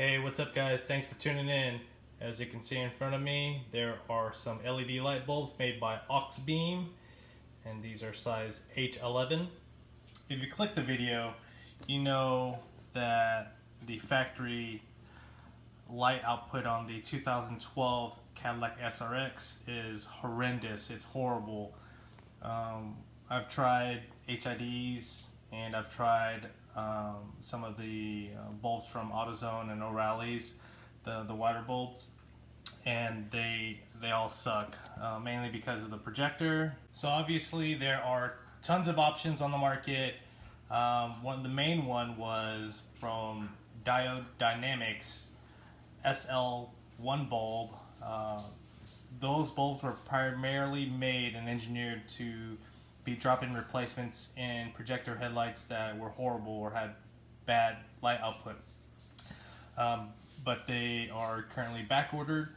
Hey, what's up guys? Thanks for tuning in. As you can see in front of me, there are some LED light bulbs made by AUXBEAM, and these are size H11. If you click the video, you know that the factory light output on the 2012 Cadillac SRX is horrendous. It's horrible. I've tried HIDs and I've tried some of the bulbs from AutoZone and O'Reilly's, the wider bulbs, and they all suck, mainly because of the projector. So obviously there are tons of options on the market. The main one was from Diode Dynamics SL1 bulb. Those bulbs were primarily made and engineered to be drop-in replacements in projector headlights that were horrible or had bad light output. But they are currently back ordered.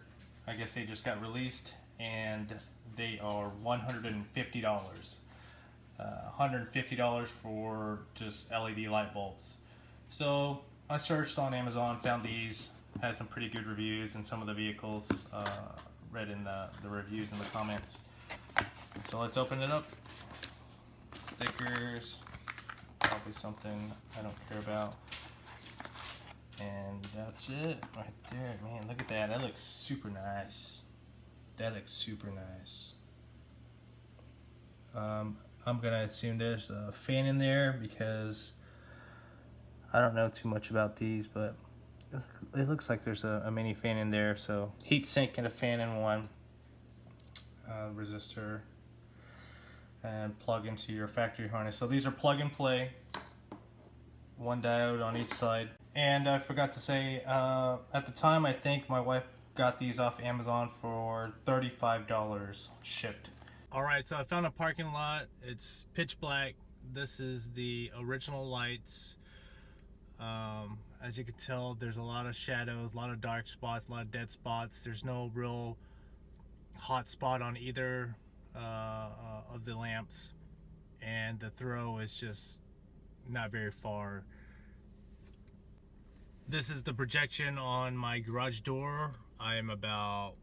I guess they just got released, and they are $150. $150 for just LED light bulbs. So I searched on Amazon, found these, had some pretty good reviews, and some of the vehicles read in the reviews in the comments. So let's open it up. Stickers, probably something I don't care about, and that's it right there. Man, look at that. That looks super nice. That looks super nice. I'm gonna assume there's a fan in there because I don't know too much about these, but it looks like there's a mini fan in there. So heat sink and a fan in one, resistor, and plug into your factory harness. So these are plug and play, one diode on each side. And I forgot to say, at the time I think my wife got these off Amazon for $35 shipped. Alright, so I found a parking lot. It's pitch black. This is the original lights. As you can tell, there's a lot of shadows, a lot of dark spots, a lot of dead spots. There's no real hot spot on either of the lamps, and the throw is just not very far. This is the projection on my garage door. I am about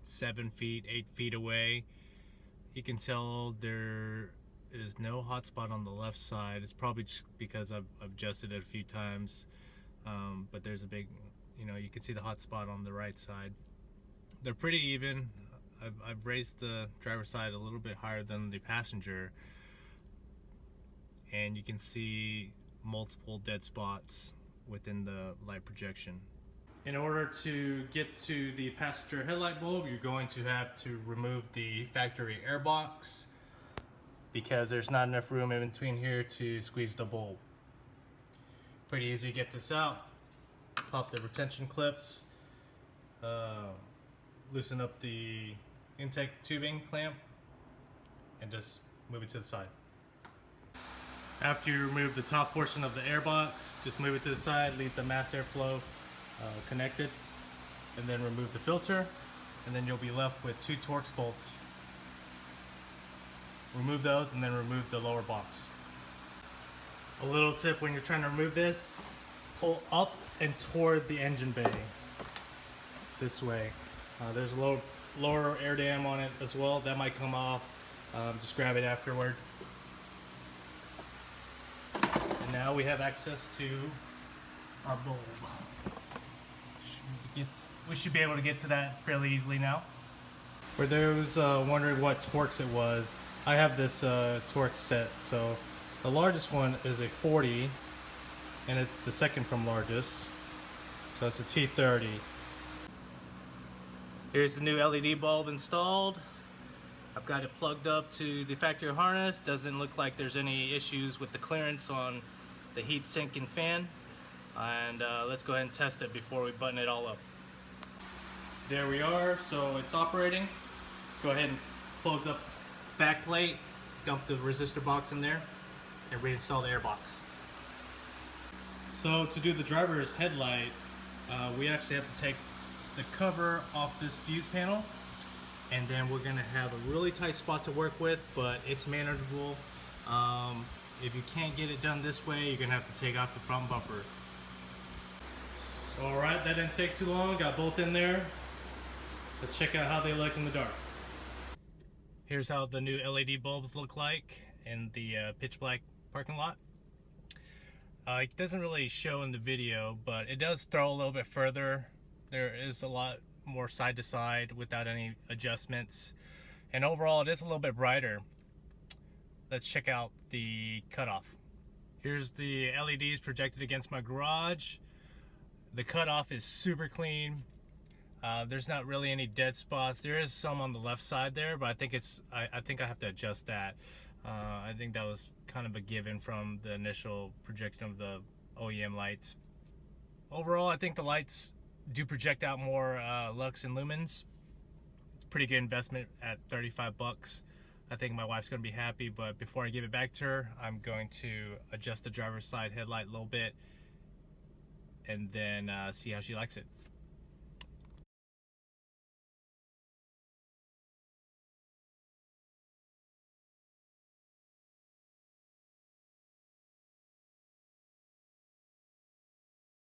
7 feet, 8 feet away. You can tell there is no hot spot on the left side. It's probably just because I've adjusted it a few times, but there's a big, you can see the hot spot on the right side. They're pretty even. I've raised the driver's side a little bit higher than the passenger, and you can see multiple dead spots within the light projection. In order to get to the passenger headlight bulb, you're going to have to remove the factory air box because there's not enough room in between here to squeeze the bulb. Pretty easy to get this out. Pop the retention clips, loosen up the intake tubing clamp, and just move it to the side. After you remove the top portion of the air box, just move it to the side, leave the mass airflow connected, and then remove the filter, and then you'll be left with 2 Torx bolts. Remove those and then remove the lower box. A little tip when you're trying to remove this, pull up and toward the engine bay this way. There's a lower air dam on it as well. That might come off. Just grab it afterward. And now we have access to our bulb. We should be able to get to that fairly easily now. For those wondering what Torx it was, I have this Torx set. So the largest one is a 40, and it's the second from largest. So it's a T30. Here's the new LED bulb installed. I've got it plugged up to the factory harness. Doesn't look like there's any issues with the clearance on the heat sink and fan. And let's go ahead and test it before we button it all up. There we are, so it's operating. Go ahead and close up the back plate, dump the resistor box in there, and reinstall the air box. So to do the driver's headlight, we actually have to take the cover off this fuse panel, and then we're gonna have a really tight spot to work with, but it's manageable. If you can't get it done this way, you're gonna have to take off the front bumper. Alright, that didn't take too long. Got both in there. Let's check out how they look in the dark. Here's how the new LED bulbs look like in the pitch black parking lot. It doesn't really show in the video, but it does throw a little bit further. There is a lot more side to side without any adjustments. And overall, it is a little bit brighter. Let's check out the cutoff. Here's the LEDs projected against my garage. The cutoff is super clean. There's not really any dead spots. There is some on the left side there, but I think I have to adjust that. I think that was kind of a given from the initial projection of the OEM lights. Overall, I think the lights do project out more lux and lumens. It's a pretty good investment at 35 bucks. I think my wife's going to be happy, but before I give it back to her, I'm going to adjust the driver's side headlight a little bit and then see how she likes it.